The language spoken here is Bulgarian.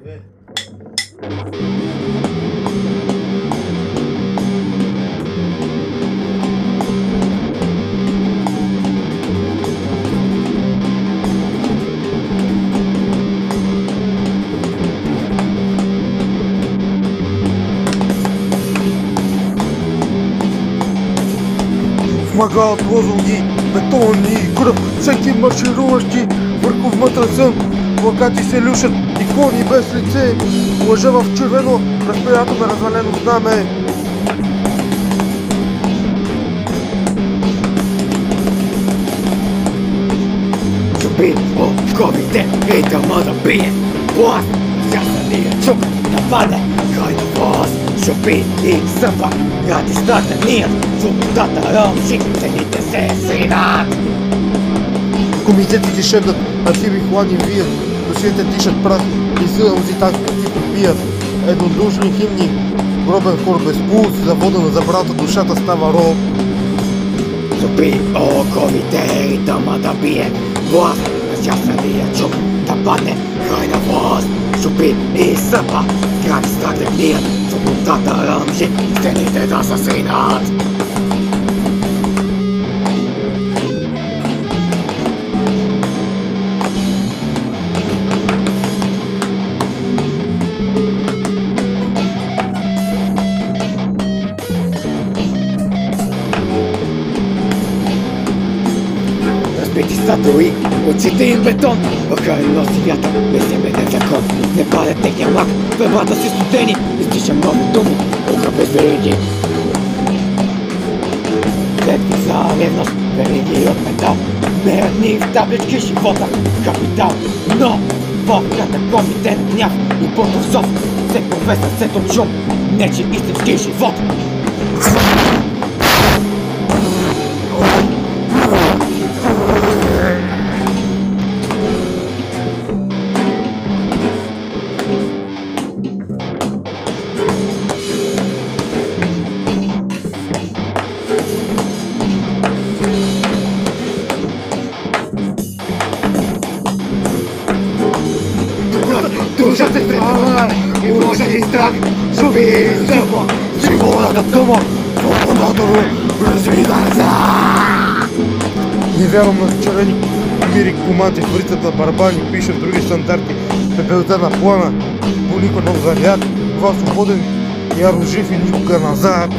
Две. Мага от лозунги, бетонни и кръв, всеки маршируващи върху вътрешен, плакати се люшат, икони без лице, лъжа в червено, разпирато на развалено знаме. Чупи оковите и дама да бие, пласт, сясания чук, нападе, край на власт. Чупи и съпа, ради стартеният, свободата ромши, цените се сринат. Комитетите шепнат, архиви хладни вият, душите дишат прах и сълзи танки попият. Еднодушни химни, гробен хор без пулс, завода на забрата, душата става роб. Чупи оковите и дама да бие, пласт, сясания чук, да падне, край на власт. Чупи и съпа, ради стартеният, свободата ромши, цените да се сринат. Разбити статуи, очите им бетон, въка и носи вятър, безсеменен закон. Не пада техния млак, вебата си студени, изтичам нови думи, уха без вериги. Клетки за ревност, вериги от метал, мерят ни в таблички живота, капитал. Но в катакомбите на гняв и бунтов зов се пове сърцето чум, нечи истински живот. Душа се стрема и може и страх, зуби и зъбо, свободата тъма, свободата развидата. Не вярвам на червени мири команди в рицата барабани, пишат други стандарти, пепелта на плана, по никой нов заряд, това свободен, яро жив и никога назад.